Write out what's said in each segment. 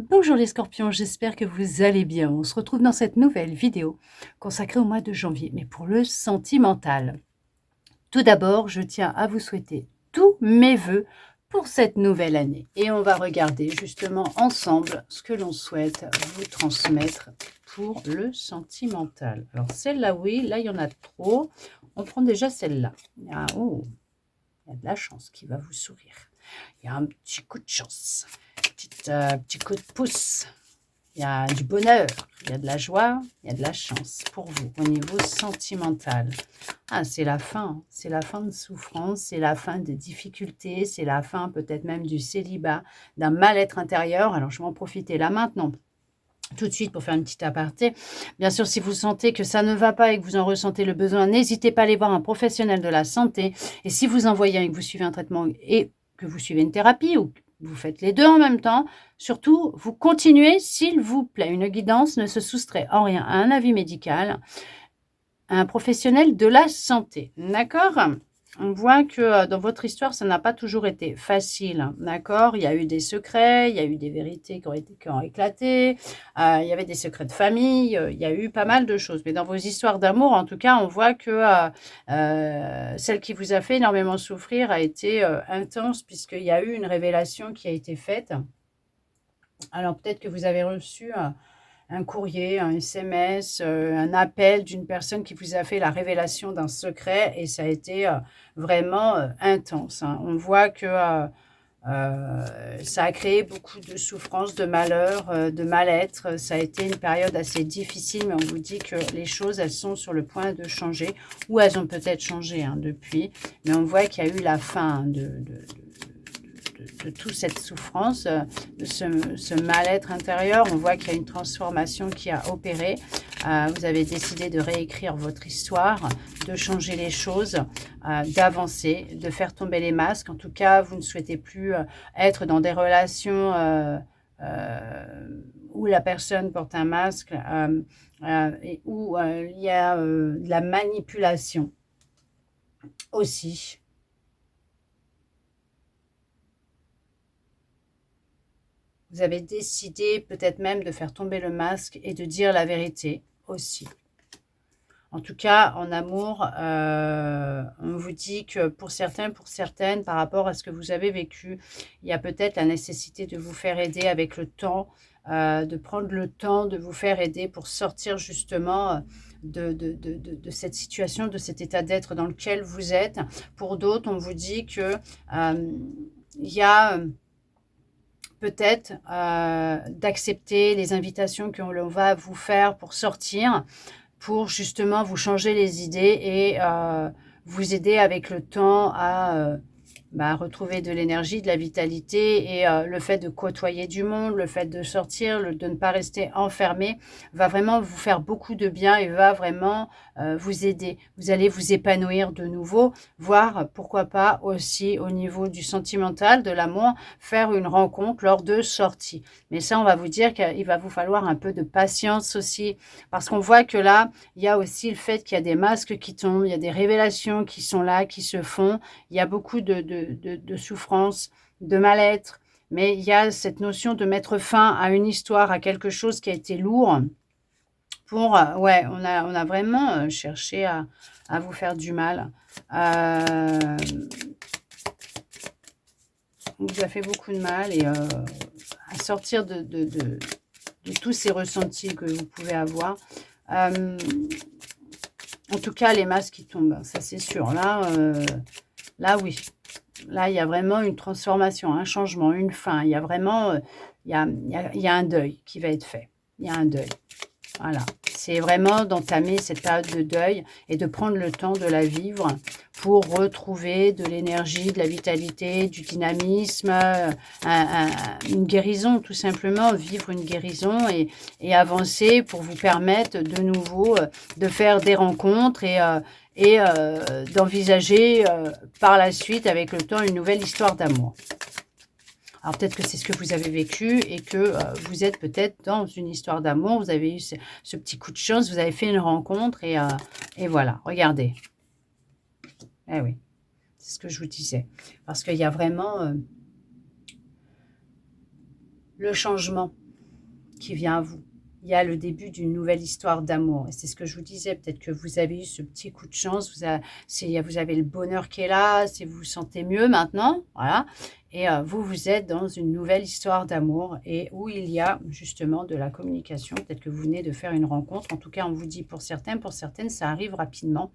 Bonjour les scorpions, j'espère que vous allez bien. On se retrouve dans cette nouvelle vidéo consacrée au mois de janvier, mais pour le sentimental. Tout d'abord, je tiens à vous souhaiter tous mes vœux pour cette nouvelle année. Et on va regarder justement ensemble ce que l'on souhaite vous transmettre pour le sentimental. Alors celle-là, oui, là il y en a trop. On prend déjà celle-là. Oh, il y a de la chance qui va vous sourire. Il y a un petit coup de chance. Petit coup de pouce, il y a du bonheur, il y a de la joie, il y a de la chance pour vous au niveau sentimental. Ah, c'est la fin de souffrance, c'est la fin des difficultés, c'est la fin peut-être même du célibat, d'un mal-être intérieur. Alors, je vais en profiter là maintenant, tout de suite pour faire une petite aparté. Bien sûr, si vous sentez que ça ne va pas et que vous en ressentez le besoin, n'hésitez pas à aller voir un professionnel de la santé. Et si vous en voyez et que vous suivez un traitement et que vous suivez une thérapie ou vous faites les deux en même temps, surtout, vous continuez, s'il vous plaît. Une guidance ne se soustrait en rien à un avis médical, à un professionnel de la santé. D'accord ? On voit que dans votre histoire, ça n'a pas toujours été facile, d'accord? Il y a eu des secrets, il y a eu des vérités qui ont éclaté, il y avait des secrets de famille, il y a eu pas mal de choses. Mais dans vos histoires d'amour, en tout cas, on voit que celle qui vous a fait énormément souffrir a été intense, puisqu'il y a eu une révélation qui a été faite. Alors peut-être que vous avez reçu un courrier, un SMS, un appel d'une personne qui vous a fait la révélation d'un secret et ça a été vraiment intense, hein. On voit que ça a créé beaucoup de souffrance, de malheur, de mal-être. Ça a été une période assez difficile, mais on vous dit que les choses, elles sont sur le point de changer, ou elles ont peut-être changé depuis, mais on voit qu'il y a eu la fin de toute cette souffrance, de ce mal-être intérieur. On voit qu'il y a une transformation qui a opéré. Vous avez décidé de réécrire votre histoire, de changer les choses, d'avancer, de faire tomber les masques. En tout cas, vous ne souhaitez plus être dans des relations où la personne porte un masque et où il y a de la manipulation aussi. Vous avez décidé peut-être même de faire tomber le masque et de dire la vérité aussi. En tout cas, en amour, on vous dit que pour certains, pour certaines, par rapport à ce que vous avez vécu, il y a peut-être la nécessité de vous faire aider avec le temps, de prendre le temps de vous faire aider pour sortir justement de cette situation, de cet état d'être dans lequel vous êtes. Pour d'autres, on vous dit que il y a peut-être d'accepter les invitations que l'on va vous faire pour sortir, pour justement vous changer les idées et vous aider avec le temps à retrouver de l'énergie, de la vitalité et le fait de côtoyer du monde, le fait de sortir, de ne pas rester enfermé va vraiment vous faire beaucoup de bien et va vraiment vous aider. Vous allez vous épanouir de nouveau, voire pourquoi pas aussi au niveau du sentimental, de l'amour, faire une rencontre lors de sorties. Mais ça, on va vous dire qu'il va vous falloir un peu de patience aussi parce qu'on voit que là, il y a aussi le fait qu'il y a des masques qui tombent, il y a des révélations qui sont là, qui se font. Il y a beaucoup de souffrance, de mal-être, mais il y a cette notion de mettre fin à une histoire, à quelque chose qui a été lourd. Ouais, on a vraiment cherché à vous faire du mal. On vous a fait beaucoup de mal et à sortir de tous ces ressentis que vous pouvez avoir. En tout cas, les masques qui tombent, ça c'est sûr. Là, oui. Là, il y a vraiment une transformation, un changement, une fin. Il y a vraiment il y a un deuil qui va être fait. Il y a un deuil. Voilà. C'est vraiment d'entamer cette période de deuil et de prendre le temps de la vivre pour retrouver de l'énergie, de la vitalité, du dynamisme, une guérison tout simplement, vivre une guérison et avancer pour vous permettre de nouveau de faire des rencontres et d'envisager par la suite avec le temps une nouvelle histoire d'amour. Alors peut-être que c'est ce que vous avez vécu et que vous êtes peut-être dans une histoire d'amour, vous avez eu ce petit coup de chance, vous avez fait une rencontre et voilà, regardez. Eh oui, c'est ce que je vous disais. Parce qu'il y a vraiment le changement. qui vient à vous. Il y a le début d'une nouvelle histoire d'amour. Et c'est ce que je vous disais, peut-être que vous avez eu ce petit coup de chance, vous avez le bonheur qui est là, si vous vous sentez mieux maintenant, voilà. Et vous êtes dans une nouvelle histoire d'amour et où il y a justement de la communication. Peut-être que vous venez de faire une rencontre. En tout cas, on vous dit pour certains, pour certaines, ça arrive rapidement.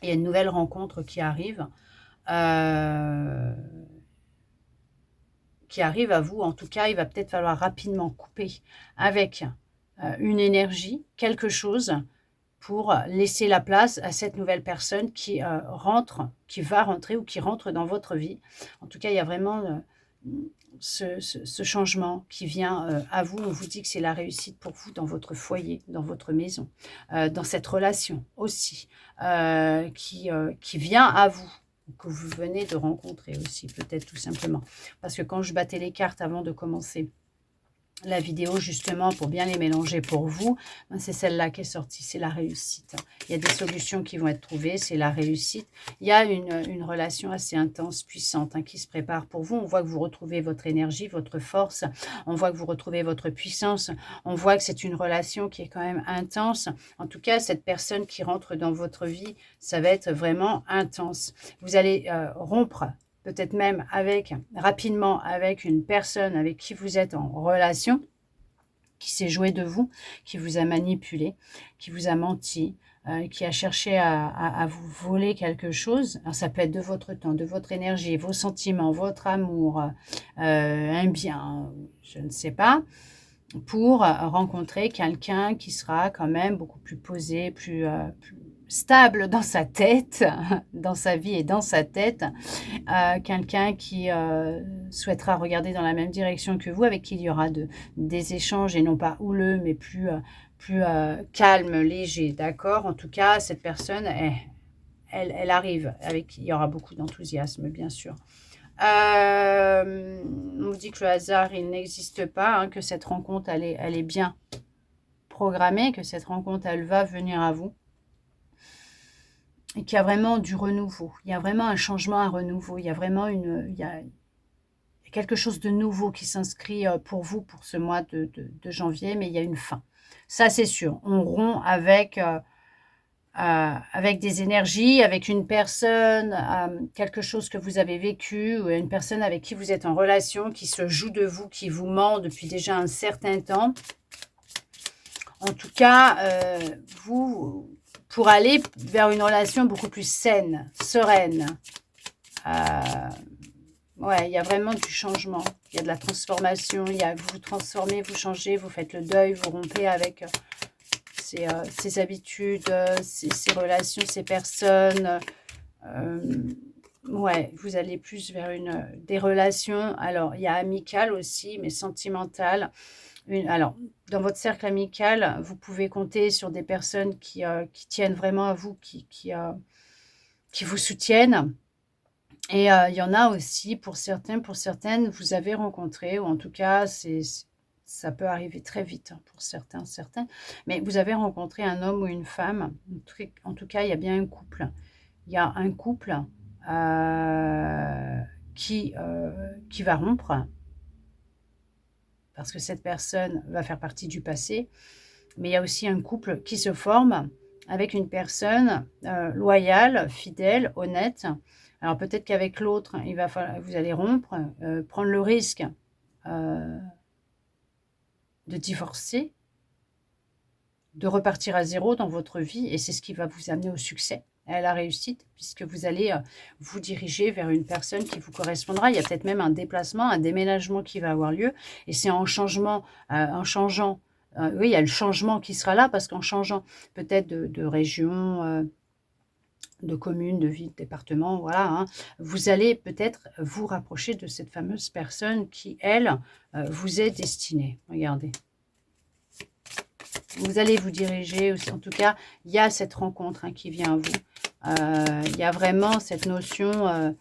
Il y a une nouvelle rencontre euh, qui arrive à vous. En tout cas, il va peut-être falloir rapidement couper avec une énergie, quelque chose pour laisser la place à cette nouvelle personne qui rentre, qui va rentrer ou qui rentre dans votre vie. En tout cas, il y a vraiment ce changement qui vient à vous. On vous dit que c'est la réussite pour vous dans votre foyer, dans votre maison, dans cette relation aussi, qui vient à vous, que vous venez de rencontrer aussi, peut-être tout simplement. Parce que quand je battais les cartes avant de commencer la vidéo, justement, pour bien les mélanger pour vous, c'est celle-là qui est sortie, c'est la réussite. Il y a des solutions qui vont être trouvées, c'est la réussite. Il y a une relation assez intense, puissante, qui se prépare pour vous. On voit que vous retrouvez votre énergie, votre force, on voit que vous retrouvez votre puissance, on voit que c'est une relation qui est quand même intense. En tout cas, cette personne qui rentre dans votre vie, ça va être vraiment intense. Vous allez rompre peut-être même rapidement avec une personne avec qui vous êtes en relation, qui s'est joué de vous, qui vous a manipulé, qui vous a menti, qui a cherché à vous voler quelque chose. Alors, ça peut être de votre temps, de votre énergie, vos sentiments, votre amour, un bien, je ne sais pas, pour rencontrer quelqu'un qui sera quand même beaucoup plus posé, plus stable dans sa tête, dans sa vie et dans sa tête, quelqu'un qui souhaitera regarder dans la même direction que vous, avec qui il y aura des échanges et non pas houleux, mais plus calme, léger, d'accord? En tout cas, cette personne, elle arrive, il y aura beaucoup d'enthousiasme, bien sûr. On vous dit que le hasard, il n'existe pas, que cette rencontre, elle est bien programmée, que cette rencontre, elle va venir à vous. Et qu'il y a vraiment du renouveau. Il y a vraiment un changement, un renouveau. Il y a vraiment il y a quelque chose de nouveau qui s'inscrit pour vous pour ce mois de janvier, mais il y a une fin. Ça, c'est sûr. On rompt avec des énergies, avec une personne, quelque chose que vous avez vécu, ou une personne avec qui vous êtes en relation, qui se joue de vous, qui vous ment depuis déjà un certain temps. En tout cas, vous, pour aller vers une relation beaucoup plus saine, sereine, ouais, il y a vraiment du changement, il y a de la transformation, vous vous transformez, vous changez, vous faites le deuil, vous rompez avec ces habitudes, ces relations, ces personnes. Ouais, vous allez plus vers des relations. Alors, il y a amical aussi, mais sentimental. Alors, dans votre cercle amical, vous pouvez compter sur des personnes qui tiennent vraiment à vous, qui vous soutiennent. Et il y en a aussi, pour certains, pour certaines, vous avez rencontré, ou en tout cas, ça peut arriver très vite pour certains, mais vous avez rencontré un homme ou une femme. En tout cas, il y a bien un couple. Il y a un couple qui va rompre, parce que cette personne va faire partie du passé. Mais il y a aussi un couple qui se forme avec une personne loyale, fidèle, honnête. Alors peut-être qu'avec l'autre, vous allez rompre, prendre le risque de divorcer, de repartir à zéro dans votre vie, et c'est ce qui va vous amener au succès, à la réussite, puisque vous allez vous diriger vers une personne qui vous correspondra. Il y a peut-être même un déplacement, un déménagement qui va avoir lieu, et c'est en changeant, oui, il y a le changement qui sera là, parce qu'en changeant peut-être de région, de commune, de ville, de département, voilà, vous allez peut-être vous rapprocher de cette fameuse personne qui, elle, vous est destinée. Regardez. Vous allez vous diriger, en tout cas, il y a cette rencontre qui vient à vous. Il y a vraiment cette notion...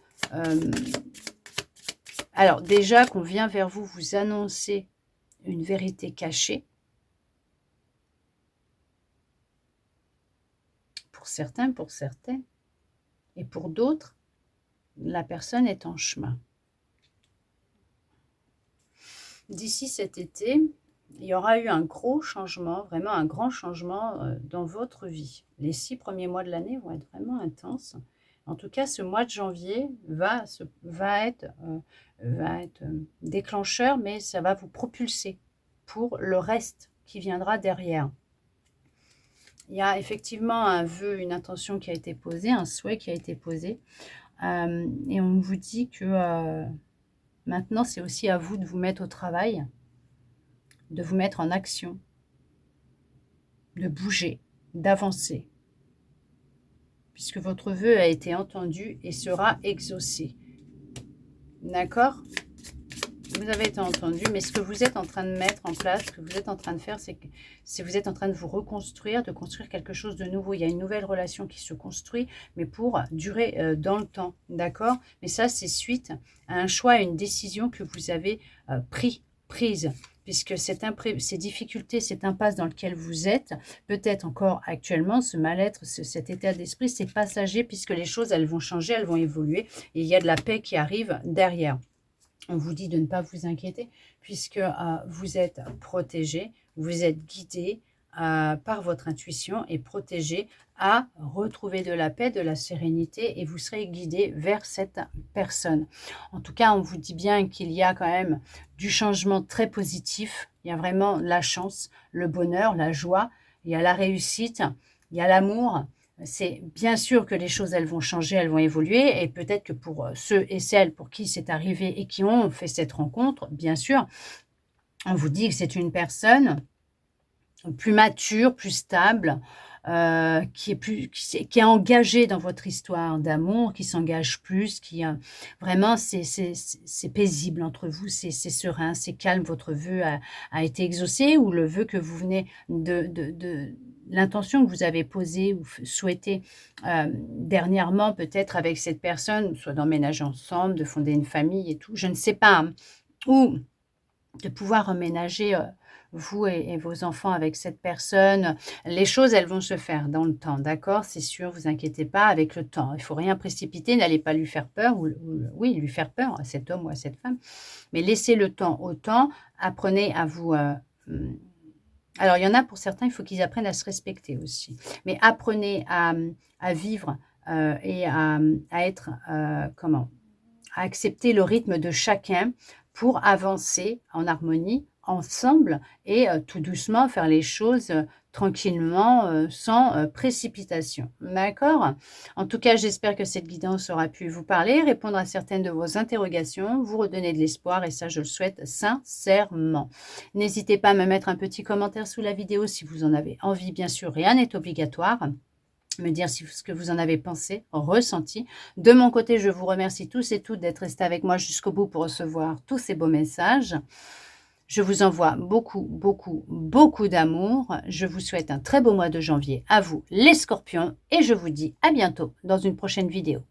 alors, déjà qu'on vient vers vous, vous annoncer une vérité cachée. Pour certains, pour certaines. Et pour d'autres, la personne est en chemin. D'ici cet été, il y aura eu un gros changement, vraiment un grand changement dans votre vie. Les 6 premiers mois de l'année vont être vraiment intenses. En tout cas, ce mois de janvier va être déclencheur, mais ça va vous propulser pour le reste qui viendra derrière. Il y a effectivement un vœu, une intention qui a été posée, un souhait qui a été posé. Et on vous dit que maintenant, c'est aussi à vous de vous mettre au travail, de vous mettre en action, de bouger, d'avancer, puisque votre vœu a été entendu et sera exaucé. D'accord? Vous avez été entendu, mais ce que vous êtes en train de mettre en place, ce que vous êtes en train de faire, c'est que vous êtes en train de vous reconstruire, de construire quelque chose de nouveau. Il y a une nouvelle relation qui se construit, mais pour durer dans le temps, d'accord? Mais ça, c'est suite à un choix, à une décision que vous avez prise, puisque ces difficultés, cette impasse dans laquelle vous êtes, peut-être encore actuellement, ce mal-être, cet état d'esprit, c'est passager, puisque les choses, elles vont changer, elles vont évoluer, et il y a de la paix qui arrive derrière. On vous dit de ne pas vous inquiéter puisque vous êtes protégé, vous êtes guidé par votre intuition et protégé à retrouver de la paix, de la sérénité et vous serez guidé vers cette personne. En tout cas, on vous dit bien qu'il y a quand même du changement très positif. Il y a vraiment la chance, le bonheur, la joie, il y a la réussite, il y a l'amour. C'est bien sûr que les choses, elles vont changer, elles vont évoluer et peut-être que pour ceux et celles pour qui c'est arrivé et qui ont fait cette rencontre, bien sûr, on vous dit que c'est une personne plus mature, plus stable, qui est engagée dans votre histoire d'amour, qui s'engage plus, vraiment c'est paisible entre vous, c'est serein, c'est calme, votre vœu a été exaucé ou le vœu que vous venez l'intention que vous avez posée ou souhaitée dernièrement peut-être avec cette personne, soit d'emménager ensemble, de fonder une famille et tout, je ne sais pas, hein, ou de pouvoir emménager vous et vos enfants avec cette personne. Les choses, elles vont se faire dans le temps, d'accord? C'est sûr, vous inquiétez pas, avec le temps. Il ne faut rien précipiter, n'allez pas lui faire peur, oui, lui faire peur à cet homme ou à cette femme, mais laissez le temps au temps, apprenez à vous... alors, il y en a pour certains, il faut qu'ils apprennent à se respecter aussi, mais apprenez à vivre et à être, à accepter le rythme de chacun pour avancer en harmonie ensemble et tout doucement faire les choses tranquillement, sans précipitation. D'accord? En tout cas, j'espère que cette guidance aura pu vous parler, répondre à certaines de vos interrogations, vous redonner de l'espoir et ça, je le souhaite sincèrement. N'hésitez pas à me mettre un petit commentaire sous la vidéo si vous en avez envie. Bien sûr, rien n'est obligatoire. Me dire ce que vous en avez pensé, ressenti. De mon côté, je vous remercie tous et toutes d'être restés avec moi jusqu'au bout pour recevoir tous ces beaux messages. Je vous envoie beaucoup, beaucoup, beaucoup d'amour. Je vous souhaite un très beau mois de janvier à vous, les scorpions, et je vous dis à bientôt dans une prochaine vidéo.